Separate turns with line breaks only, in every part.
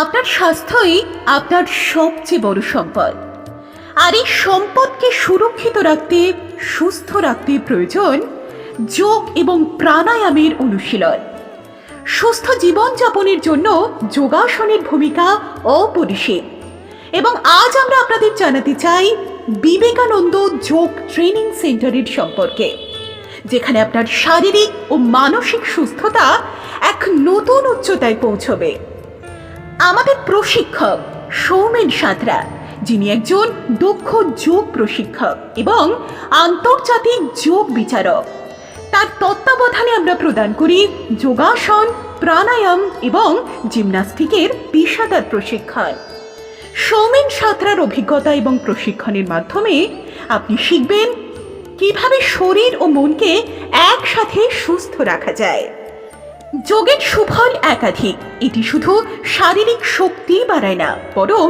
আপনার স্বাস্থ্যই আপনার সবচেয়ে বড় সম্পদ। আর এই সম্পদকে সুরক্ষিত রাখতে, সুস্থ রাখতে প্রয়োজন যোগ এবং প্রাণায়ামের অনুশীলন। সুস্থ জীবনযাপনের জন্য যোগাসনের ভূমিকা অপরিসীম। এবং আজ আমরা আপনাদের জানাতে চাই বিবেকানন্দ যোগ ট্রেনিং সেন্টারের সম্পর্কে, যেখানে আপনার শারীরিক ও মানসিক সুস্থতা এক নতুন উচ্চতায় পৌঁছবে। আমাদের প্রশিক্ষক সৌমেন সাঁতরা, যিনি একজন দক্ষ যোগ প্রশিক্ষক এবং আন্তর্জাতিক যোগ বিচারক, তার তত্ত্বাবধানে আমরা প্রদান করি যোগাসন, প্রাণায়াম এবং জিমন্যাস্টিকের পেশাদার প্রশিক্ষণ। সৌমেন সাঁতরার অভিজ্ঞতা এবং প্রশিক্ষণের মাধ্যমে আপনি শিখবেন কিভাবে শরীর ও মনকে একসাথে সুস্থ রাখা যায়। যোগের সুফল একাধিক। এটি শুধু শারীরিক শক্তি বাড়ায় না, বরং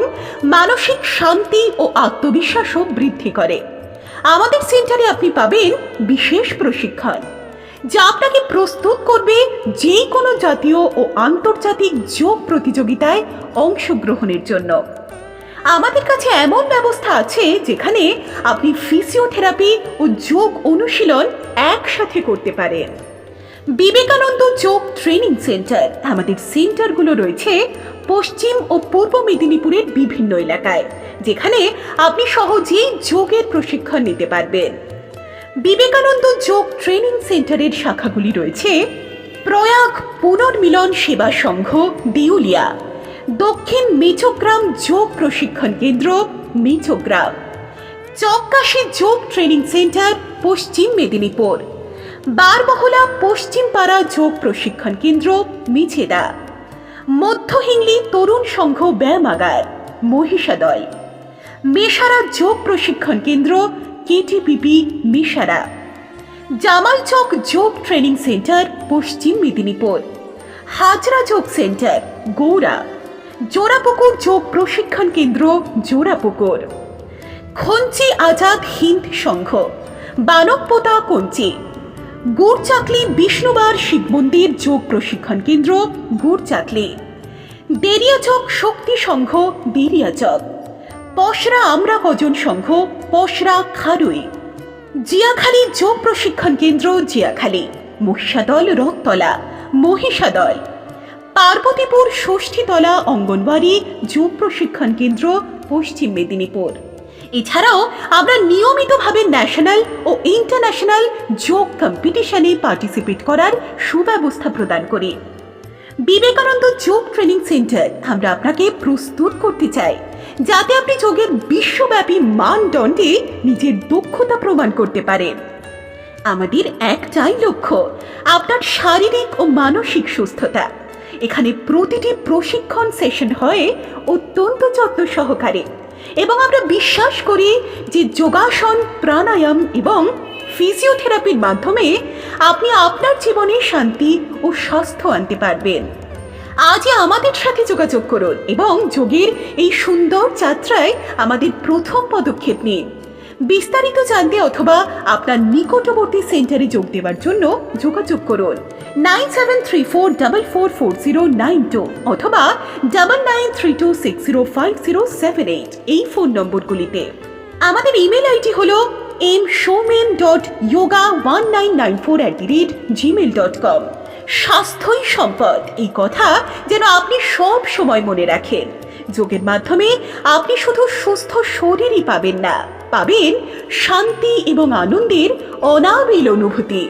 মানসিক শান্তি ও আত্মবিশ্বাসও বৃদ্ধি করে। আমাদের সেন্টারে আপনি পাবেন বিশেষ প্রশিক্ষণ, যা আপনাকে প্রস্তুত করবে যে কোনো জাতীয় ও আন্তর্জাতিক যোগ প্রতিযোগিতায় অংশগ্রহণের জন্য। আমাদের কাছে এমন ব্যবস্থা আছে যেখানে আপনি ফিজিওথেরাপি ও যোগ অনুশীলন একসাথে করতে পারেন। বিবেকানন্দ যোগ ট্রেনিং সেন্টার। আমাদের সেন্টারগুলো রয়েছে পশ্চিম ও পূর্ব মেদিনীপুরের বিভিন্ন এলাকায়, যেখানে আপনি সহজেই যোগের প্রশিক্ষণ নিতে পারবেন। বিবেকানন্দ যোগ ট্রেনিং সেন্টারের শাখাগুলি রয়েছে প্রয়াগ পুনর্মিলন সেবা সংঘ, দেউলিয়া; দক্ষিণ মেচোগ্রাম যোগ প্রশিক্ষণ কেন্দ্র, মেচোগ্রাম; চককাশী যোগ ট্রেনিং সেন্টার, পশ্চিম মেদিনীপুর; বারবহলা পশ্চিম পাড়া যোগ প্রশিক্ষণ কেন্দ্র, মিছেদা; মধ্য হিংলি তরুণ সংঘ ব্যায়ামাগার, মহিষাদল; মেসারা যোগ প্রশিক্ষণ কেন্দ্র, কেটিপিপি, মেসারা; জামালচক যোগ ট্রেনিং সেন্টার, পশ্চিম মেদিনীপুর; হাজরা যোগ সেন্টার, গৌড়া; জোড়াপুকুর যোগ প্রশিক্ষণ কেন্দ্র, জোড়াপুকুর; খঞ্চি আজাদ হিন্দ সংঘ, বানকপোতা, কঞ্চি; গুড়চাকলি বিষ্ণুবার শিব মন্দির যোগ প্রশিক্ষণ কেন্দ্র, গুড়চাকলি; দেরিয়াচক শক্তি সংঘ, দেরিয়াচক; পশরা আমরা কজন সংঘ, পশরা, খারুই; জিয়াখালী যোগ প্রশিক্ষণ কেন্দ্র, জিয়াখালী; মহিষাদল রথতলা, মহিষাদল; পার্বতীপুর ষষ্ঠীতলা অঙ্গনওয়াড়ি যোগ প্রশিক্ষণ কেন্দ্র, পশ্চিম মেদিনীপুর। এছাড়াও আমরা নিয়মিতভাবে ন্যাশনাল ও ইন্টারন্যাশনাল যোগ কম্পিটিশনে পার্টিসিপেট করার সুব্যবস্থা প্রদান করি। বিবেকানন্দ যোগ ট্রেনিং সেন্টার আমরা আপনাকে প্রস্তুত করতে চাই, যাতে আপনি যোগের বিশ্বব্যাপী মানদণ্ডে নিজের দক্ষতা প্রমাণ করতে পারেন। আমাদের একটাই লক্ষ্য, আপনার শারীরিক ও মানসিক সুস্থতা। এখানে প্রতিটি প্রশিক্ষণ সেশন হয় অত্যন্ত যত্ন সহকারে, এবং আমরা বিশ্বাস করি যে যোগাসন, প্রাণায়াম এবং ফিজিওথেরাপির মাধ্যমে আপনি আপনার জীবনে শান্তি ও স্বাস্থ্য আনতে পারবেন। আজই আমাদের সাথে যোগাযোগ করুন এবং যোগের এই সুন্দর যাত্রায় আমাদের প্রথম পদক্ষেপ নিন। বিস্তারিত জানতে অথবা আপনার নিকটবর্তী সেন্টারে যোগ দেওয়ার জন্য যোগাযোগ করুন 9734444092 অথবা 9932605078 এই ফোন নম্বরগুলিতে। আমাদের ইমেল আইডি হল mshowmen.yoga1994@gmail.com। স্বাস্থ্যই সম্পদ, এই কথা যেন আপনি সব সময় মনে রাখেন। যোগের মাধ্যমে আপনি শুধু সুস্থ শরীরই পাবেন না, পাবেন শান্তি এবং আনন্দের অনাবিল অনুভূতি।